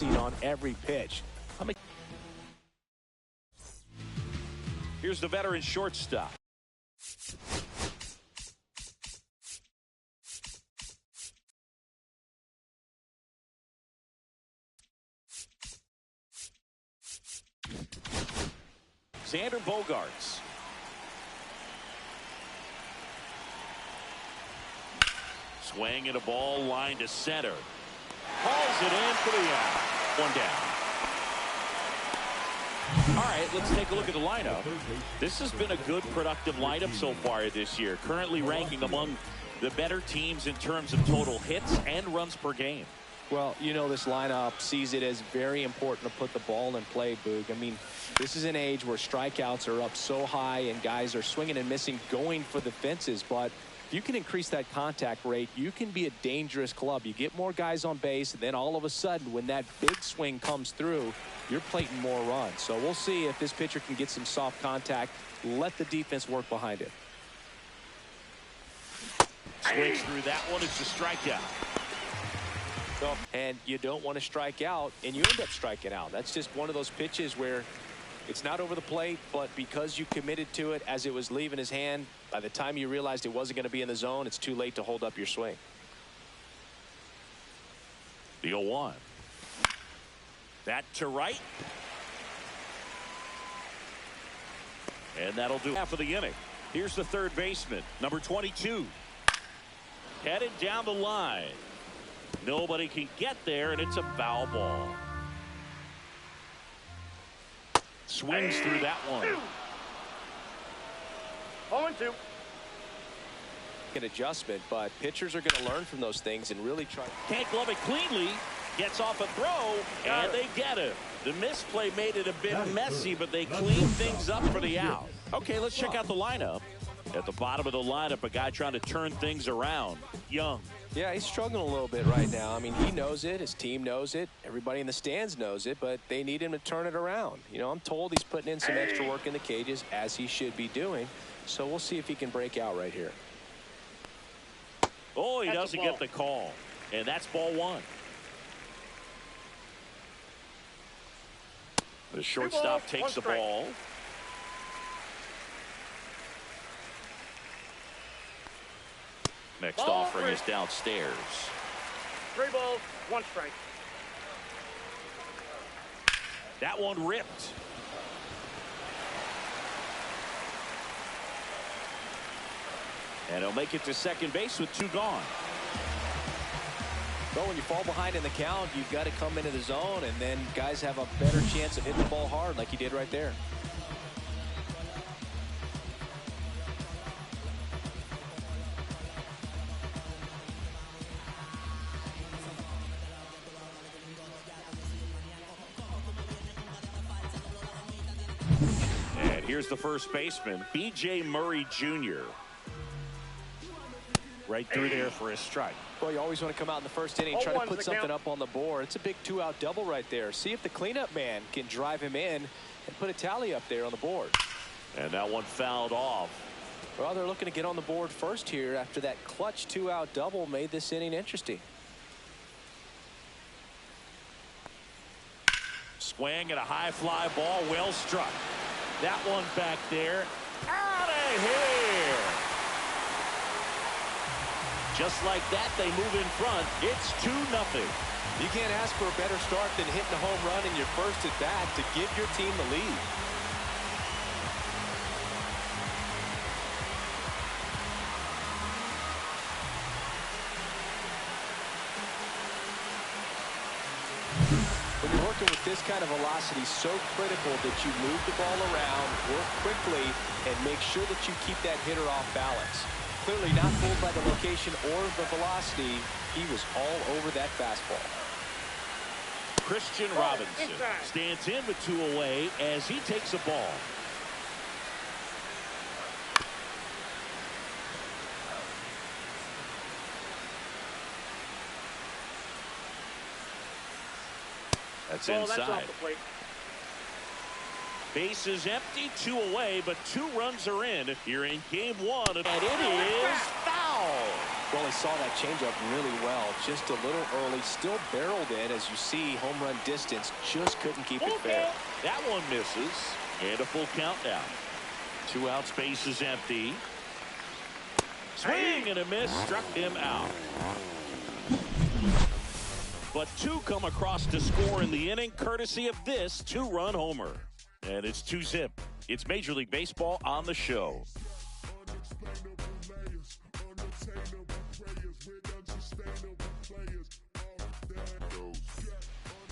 on every pitch. Here's the veteran shortstop. Xander Bogaerts. Swing and a ball line to center. Hauls it in for the out. One down. All right, let's take a look at the lineup. This has been a good, productive lineup so far this year. Currently ranking among the better teams in terms of total hits and runs per game. Well, you know, this lineup sees it as very important to put the ball in play, Boog. I mean, this is an age where strikeouts are up so high and guys are swinging and missing, going for the fences. But if you can increase that contact rate, you can be a dangerous club. You get more guys on base, and then all of a sudden, when that big swing comes through, you're plating more runs. So we'll see if this pitcher can get some soft contact. Let the defense work behind it. Swings through that one. It's a strikeout. And you don't want to strike out, and you end up striking out. That's just one of those pitches where it's not over the plate, but because you committed to it as it was leaving his hand, by the time you realized it wasn't going to be in the zone, it's too late to hold up your swing. The 0-1. That to right. And that'll do half of the inning. Here's the third baseman, number 22. Headed down the line. Nobody can get there, and it's a foul ball. Swings through that one. 0-2. An adjustment, but pitchers are going to learn from those things and really try. Can't glove it cleanly. Gets off a throw, and they get it. The misplay made it a bit messy, but they clean things up for the out. Okay, let's check out the lineup. At the bottom of the lineup, a guy trying to turn things around. Young. Yeah, he's struggling a little bit right now. I mean, he knows it. His team knows it. Everybody in the stands knows it, but they need him to turn it around. You know, I'm told he's putting in some extra work in the cages, as he should be doing. So we'll see if he can break out right here. Oh, he doesn't get the call. And that's ball one. The shortstop takes the ball. Next offering is downstairs. 3 balls, 1 strike. That one ripped. And he'll make it to second base with 2 gone. Well, when you fall behind in the count, you've got to come into the zone, and then guys have a better chance of hitting the ball hard like he did right there. And here's the first baseman, B.J. Murray Jr. Right through there for a strike. Well, you always want to come out in the first inning, try to put something up on the board. It's a big 2-out double right there. See if the cleanup man can drive him in and put a tally up there on the board. And that one fouled off. Well, they're looking to get on the board first here after that clutch 2-out double made this inning interesting. Swing and a high fly ball, well struck. That one back there, out of here. Just like that, they move in front. It's 2-0. You can't ask for a better start than hitting a home run in your first at bat to give your team the lead. When you're working with this kind of velocity, so critical that you move the ball around, work quickly, and make sure that you keep that hitter off balance. Clearly not fooled by the location or the velocity. He was all over that fastball. Christian Robinson stands in with 2 away as he takes a ball. That's inside. Base is empty, 2 away, but 2 runs are in here in game 1. And it is foul. Well, he saw that changeup really well. Just a little early, still barreled in. As you see, home run distance, just couldn't keep it fair. That one misses, and a full count now. 2 outs, base is empty. Swing and a miss, struck him out. But 2 come across to score in the inning, courtesy of this 2-run homer. And it's 2-zip. It's Major League Baseball on the show.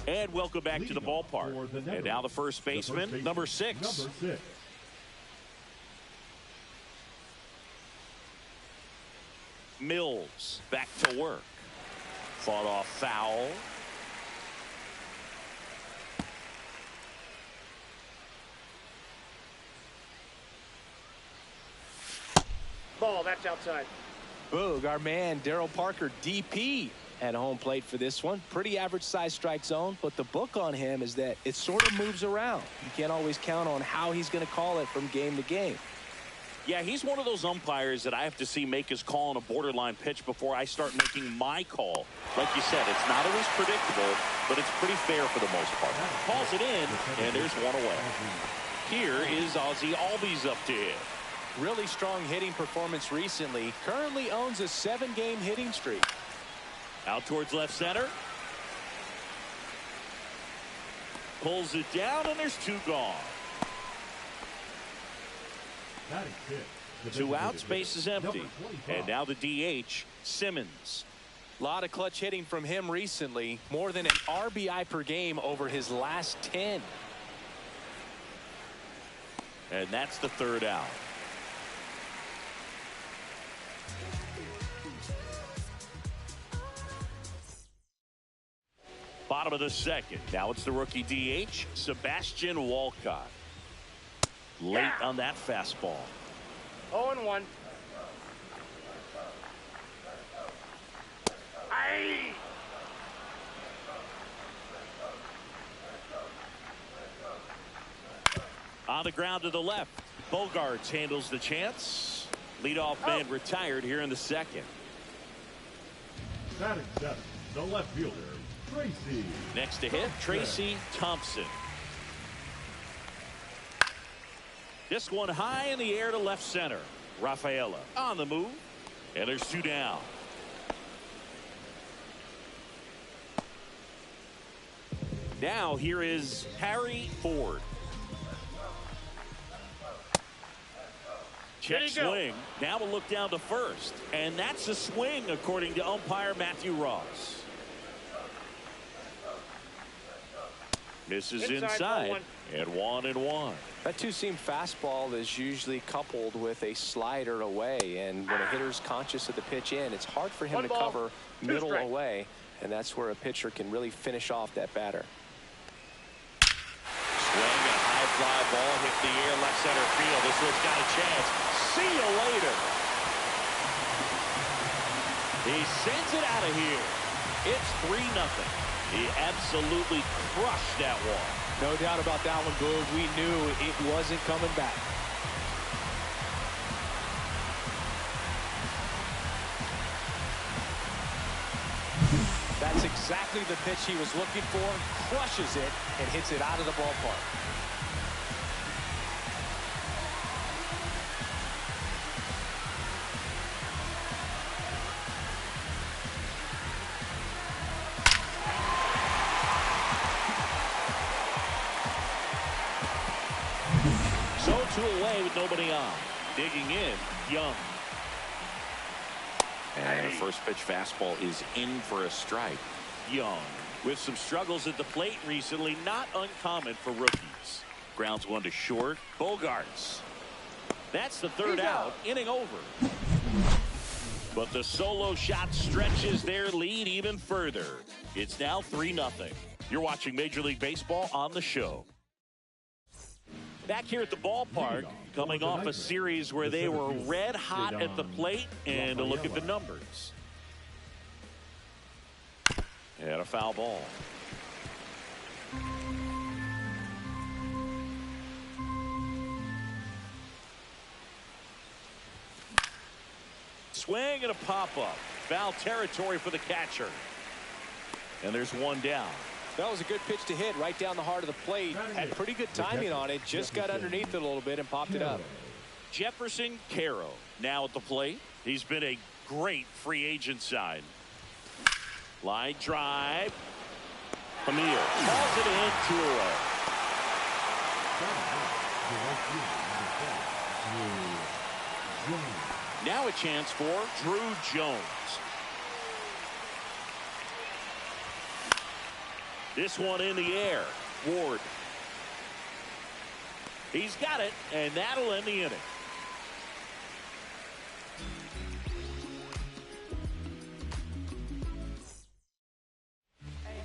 And welcome back to the ballpark. And now the first baseman, number 6. Mills back to work. Fought off foul. Ball, that's outside. Boog, our man, Darryl Parker, DP at home plate for this one. Pretty average size strike zone, but the book on him is that it sort of moves around. You can't always count on how he's going to call it from game to game. Yeah, he's one of those umpires that I have to see make his call on a borderline pitch before I start making my call. Like you said, it's not always predictable, but it's pretty fair for the most part. Calls it in, and there's one away. Here is Ozzie Albies up to hit. Really strong hitting performance recently. Currently owns a 7-game hitting streak. Out towards left center. Pulls it down, and there's 2 gone. 2 outs, base is empty. And now the DH, Simmons. A lot of clutch hitting from him recently. More than an RBI per game over his last 10. And that's the 3rd out. Bottom of the 2nd. Now it's the rookie DH, Sebastian Walcott. Late on that fastball. 0-1. Aye. On the ground to the left. Bogarts handles the chance. Leadoff man retired here in the 2nd. Batting 7, the left fielder, Tracy. Next to hit, Tracy Thompson. This one high in the air to left center. Rafaela on the move. And there's 2 down. Now here is Harry Ford. Check swing. Now we'll look down to first. And that's a swing according to umpire Matthew Ross. Misses inside. And 1-1. That 2-seam fastball is usually coupled with a slider away, and when a hitter's conscious of the pitch in, it's hard for him to cover middle away, and that's where a pitcher can really finish off that batter. Swing and a high fly ball hit the air left center field. This one's got a chance. See you later. He sends it out of here. It's 3-0. He absolutely crushed that one. No doubt about that one, Boog. We knew it wasn't coming back. That's exactly the pitch he was looking for. Crushes it and hits it out of the ballpark. So 2 away with nobody on. Digging in, Young. And a first pitch fastball is in for a strike. Young with some struggles at the plate recently, not uncommon for rookies. Grounds 1 to short. Bogarts. That's the 3rd out. Inning over. But the solo shot stretches their lead even further. It's now 3-0. You're watching Major League Baseball on the show. Back here at the ballpark, coming off a series where they were red hot at the plate, and a look at the numbers. And a foul ball. Swing and a pop-up. Foul territory for the catcher. And there's one down. That was a good pitch to hit right down the heart of the plate. Had pretty good timing on it. Just got underneath it a little bit and popped it up. Jefferson Caro now at the plate. He's been a great free agent sign. Line drive. Emil calls it in, 2 away. Now a chance for Drew Jones. This one in the air. Ward. He's got it, and that'll end the inning.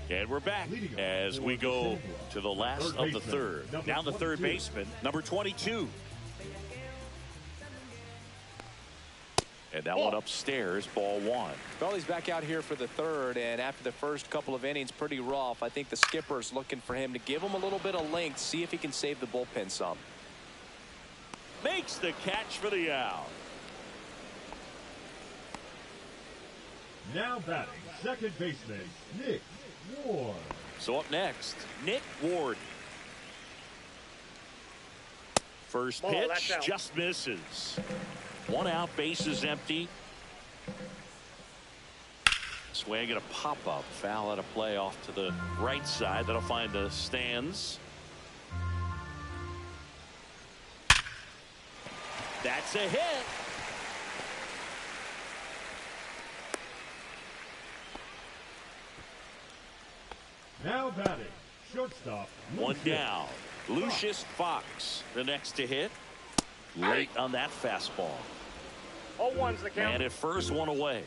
And we're back as we go to the last of the third. Now the third baseman, number 22. And that one upstairs, ball 1. Well, he's back out here for the third, and after the first couple of innings, pretty rough. I think the skipper's looking for him to give him a little bit of length, see if he can save the bullpen some. Makes the catch for the out. Now batting, second baseman, Nick Ward. So up next, Nick Ward. First pitch just misses. 1 out, bases empty. Swing and a pop-up. Foul out of play off to the right side. That'll find the stands. That's a hit. Now batting, shortstop. One down. Lucius Fox, the next to hit. Late on that fastball. 0-1's the count. And at first, 1 away.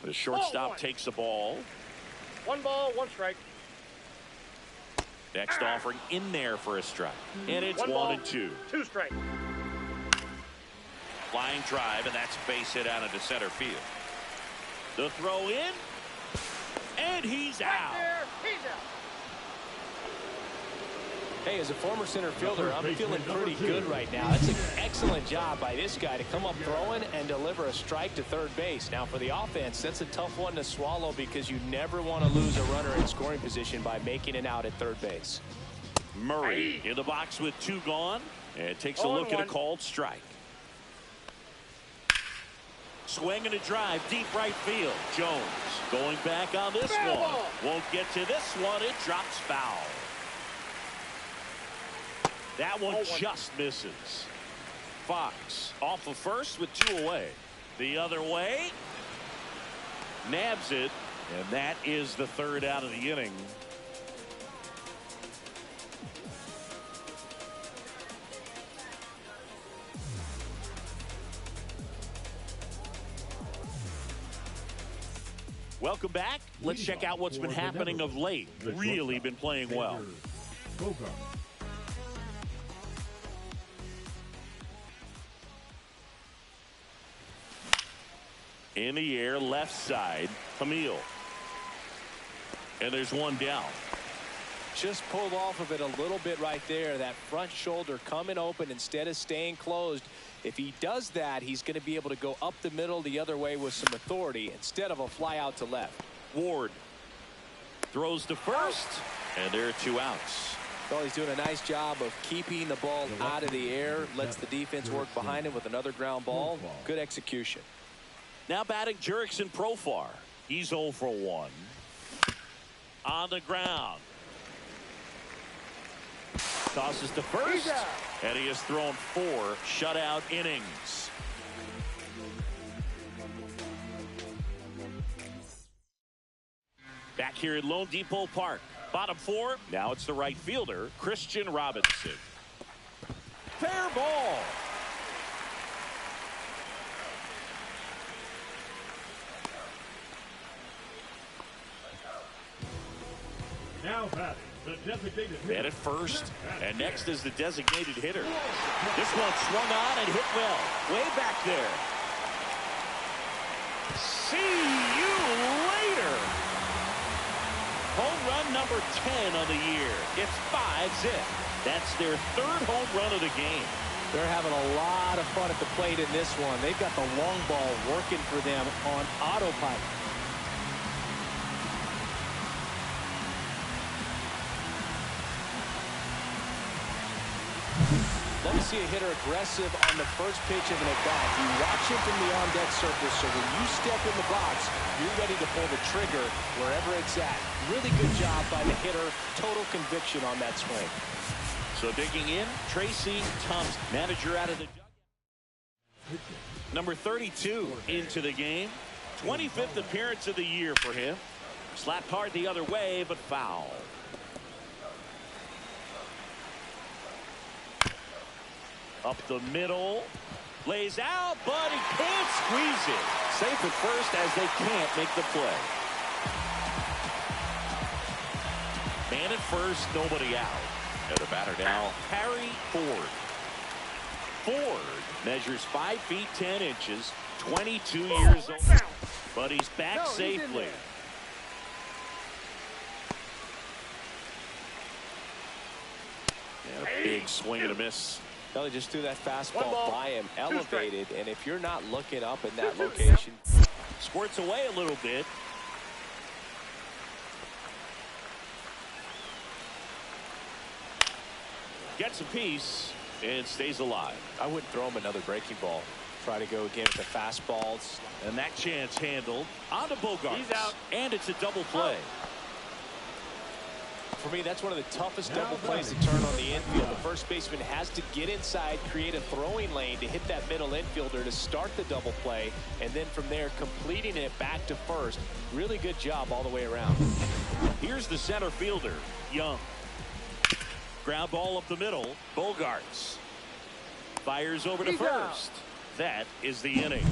The shortstop takes the ball. 1 ball, 1 strike. Next offering in there for a strike. And it's 1 1 and 2. 2 strike. Flying drive, and that's base hit out into center field. The throw in. And he's out. There, he's out. Hey, as a former center fielder, I'm feeling pretty good right now. That's an excellent job by this guy to come up throwing and deliver a strike to third base. Now, for the offense, that's a tough one to swallow because you never want to lose a runner in scoring position by making it out at third base. Murray in the box with 2 gone, and takes a look at a called strike. Swing and a drive, deep right field. Jones going back on this one. Won't get to this one. It drops foul. That one just misses. Fox off of first with 2 away. The other way. Nabs it. And that is the third out of the inning. Welcome back. Let's check out what's been happening of late. Really been playing well. In the air, left side, Emil. And there's 1 down. Just pulled off of it a little bit right there. That front shoulder coming open instead of staying closed. If he does that, he's going to be able to go up the middle the other way with some authority instead of a fly out to left. Ward throws to first, and there are 2 outs. Well, he's doing a nice job of keeping the ball out of the air. Lets the defense work behind him with another ground ball. Good execution. Now batting Jurickson Profar. He's 0 for 1. On the ground. Tosses to first. And he has thrown 4 shutout innings. Back here at Lone Depot Park. Bottom 4. Now it's the right fielder, Christian Robinson. Fair ball. Now batting, the designated hitter. And at first, and next is the designated hitter. This one swung on and hit well. Way back there. See you later. Home run number 10 on the year. It's 5-zip. That's their 3rd home run of the game. They're having a lot of fun at the plate in this one. They've got the long ball working for them on autopilot. Love to see a hitter aggressive on the first pitch of an at-bat. You watch him from the on-deck circle, so when you step in the box, you're ready to pull the trigger wherever it's at. Really good job by the hitter. Total conviction on that swing. So digging in, Tracy Thompson, manager out of the dugout. Number 32 into the game. 25th appearance of the year for him. Slapped hard the other way, but foul. Up the middle, lays out, but he can't squeeze it. Safe at first as they can't make the play. Man at first, nobody out. And the batter now, Harry Ford. Ford measures 5 feet 10 inches, 22 years old, but he's back safely. And a big swing and a miss. Well, he just threw that fastball by him, elevated, and if you're not looking up in that location. Squirts away a little bit. Gets a piece and stays alive. I wouldn't throw him another breaking ball. Try to go again with the fastballs. And that chance handled. On to Bogart. He's out. And it's a double play. For me, that's one of the toughest double plays to turn on the infield. The first baseman has to get inside, create a throwing lane to hit that middle infielder to start the double play, and then from there completing it back to first. Really good job all the way around. Here's the center fielder, Young. Ground ball up the middle. Bogarts fires over to first. That is the inning.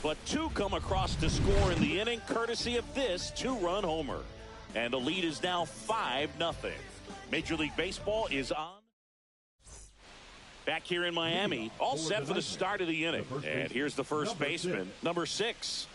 But 2 come across to score in the inning, courtesy of this 2-run homer. And the lead is now 5-0. Major League Baseball is on. Back here in Miami, all set for the start of the inning. And here's the first baseman, number 6.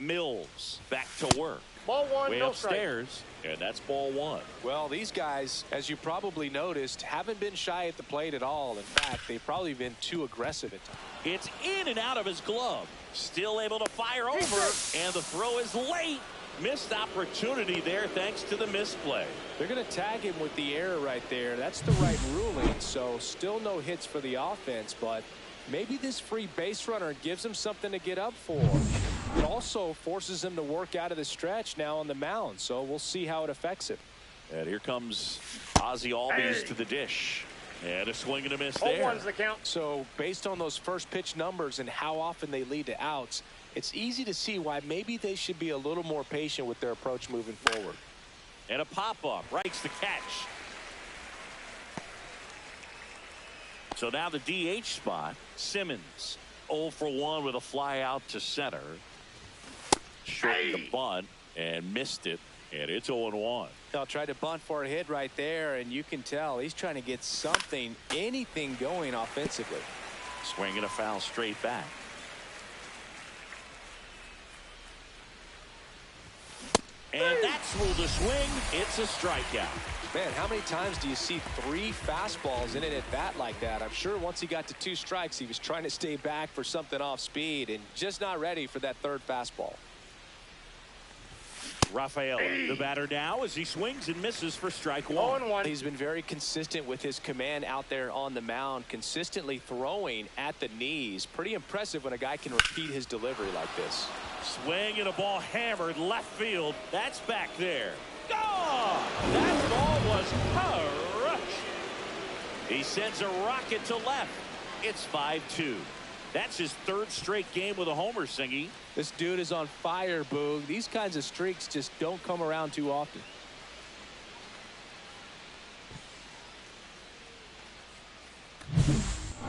Mills back to work. Ball 1, Way no upstairs, and that's ball 1. Well, these guys, as you probably noticed, haven't been shy at the plate at all. In fact, they've probably been too aggressive at times. It's in and out of his glove. Still able to fire over, and the throw is late. Missed opportunity there thanks to the misplay. They're going to tag him with the error right there. That's the right ruling, so still no hits for the offense, but maybe this free base runner gives him something to get up for. It also forces him to work out of the stretch now on the mound, so we'll see how it affects him. And here comes Ozzie Albies to the dish. And a swing and a miss there. 0-1's the count. So based on those first pitch numbers and how often they lead to outs, it's easy to see why maybe they should be a little more patient with their approach moving forward. And a pop-up, rights the catch. So now the DH spot, Simmons 0 for 1 with a fly out to center. Shortened the bunt and missed it, and it's 0-1. They'll try to bunt for a hit right there, and you can tell he's trying to get something, anything going offensively. Swing and a foul straight back. And that's ruled a swing. It's a strikeout. Man, how many times do you see 3 fastballs in an at-bat like that? I'm sure once he got to 2 strikes, he was trying to stay back for something off speed and just not ready for that 3rd fastball. Rafael, the batter now as he swings and misses for strike 1. 0-1. He's been very consistent with his command out there on the mound, consistently throwing at the knees. Pretty impressive when a guy can repeat his delivery like this. Swing and a ball hammered left field. That's back there. Gone! That ball was crushed. He sends a rocket to left. It's 5-2. That's his 3rd straight game with a homer, Singy. This dude is on fire, Boog. These kinds of streaks just don't come around too often.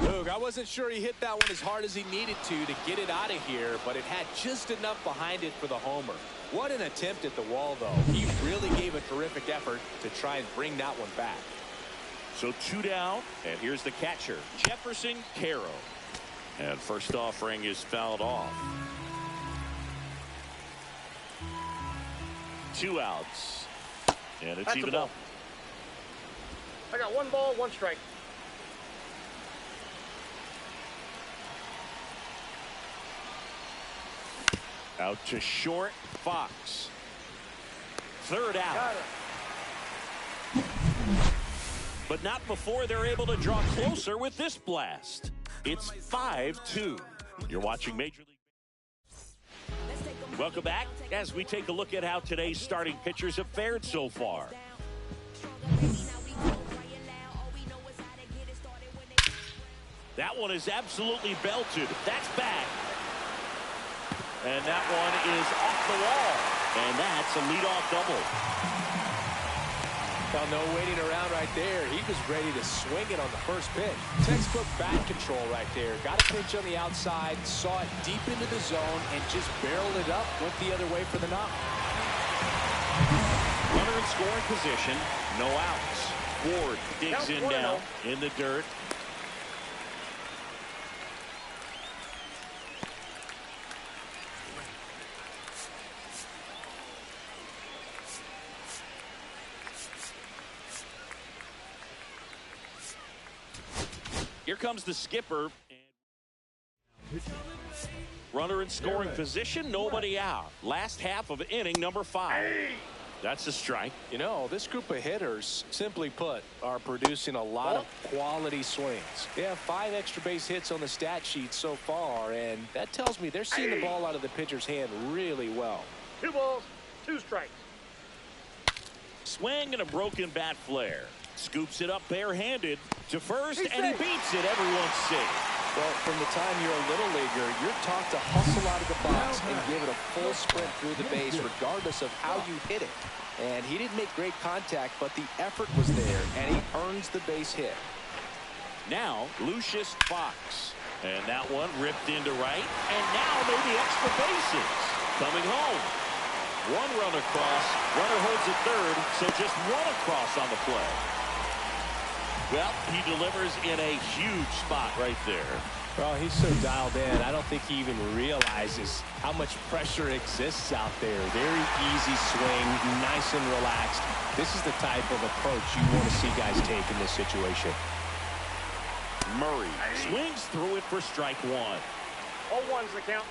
Boog, I wasn't sure he hit that one as hard as he needed to get it out of here, but it had just enough behind it for the homer. What an attempt at the wall, though. He really gave a terrific effort to try and bring that one back. So 2 down, and here's the catcher, Jefferson Caro. And first offering is fouled off. 2 outs. And it's That's even a ball. up. I got 1 ball, 1 strike. Out to short, Fox. Third out. Got it. But not before they're able to draw closer with this blast. It's 5-2. You're watching Major League. Welcome back as we take a look at how today's starting pitchers have fared so far. That one is absolutely belted. That's back. And that one is off the wall. And that's a leadoff double. Well, no waiting around right there. He was ready to swing it on the first pitch. Textbook bat control right there. Got a pitch on the outside, saw it deep into the zone, and just barreled it up, went the other way for the knock. Runner in scoring position, no outs. Ward digs in now in the dirt. Here comes the skipper. Runner in scoring position, nobody out. Last half of inning number 5. That's a strike. You know, this group of hitters, simply put, are producing a lot of quality swings. They have 5 extra base hits on the stat sheet so far, and that tells me they're seeing the ball out of the pitcher's hand really well. 2 balls, 2 strikes. Swing and a broken bat flare. Scoops it up barehanded to first, and he beats it. Everyone's safe. Well, from the time you're a little leaguer, you're taught to hustle out of the box and give it a full sprint through the base, regardless of how you hit it. And he didn't make great contact, but the effort was there, and he earns the base hit. Now, Lucius Fox. And that one ripped into right, and now maybe extra bases. Coming home. 1 run across. Runner holds at third, so just 1 across on the play. Well, he delivers in a huge spot right there. Well, he's so dialed in, I don't think he even realizes how much pressure exists out there. Very easy swing, nice and relaxed. This is the type of approach you want to see guys take in this situation. Murray swings through it for strike 1. 0-1's the count.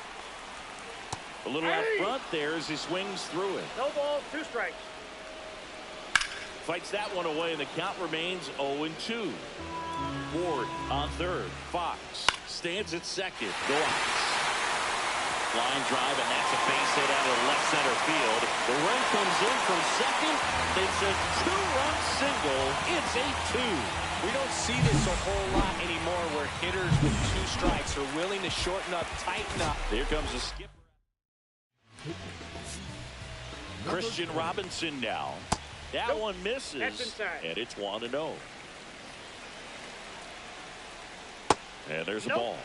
A little out front there as he swings through it. No balls, 2 strikes. Fights that one away, and the count remains 0-2. Ward on third. Fox stands at second. Go outs. Line drive, and that's a base hit out of left center field. The run comes in from second. It's a 2-run single. It's 8-2. We don't see this a whole lot anymore where hitters with 2 strikes are willing to shorten up, tighten up. Here comes a skipper. Christian Robinson now. That one misses, and it's 1-0. And there's a ball.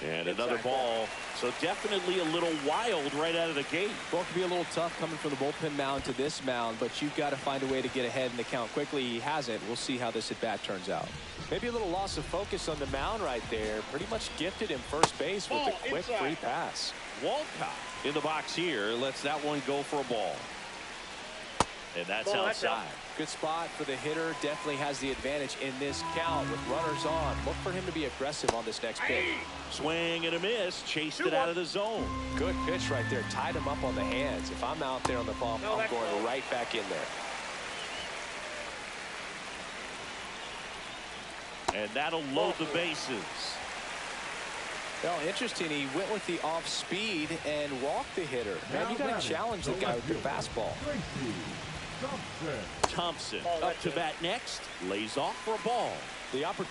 And another ball. So definitely a little wild right out of the gate. Well, it can be a little tough coming from the bullpen mound to this mound, but you've got to find a way to get ahead in the count quickly. He hasn't. We'll see how this at bat turns out. Maybe a little loss of focus on the mound right there. Pretty much gifted him first base with a quick free pass. Walcott in the box here lets that one go for a ball. And that's outside. Good spot for the hitter. Definitely has the advantage in this count with runners on. Look for him to be aggressive on this next pitch. Swing and a miss. Chased it out of the zone. Good pitch right there. Tied him up on the hands. If I'm out there on the bump, I'm going right back in there. And that'll load the bases. Well, interesting. He went with the off speed and walked the hitter. Man, you got to challenge the guy with your fastball. Thompson up to bat next. Lays off for a ball. The opportunity.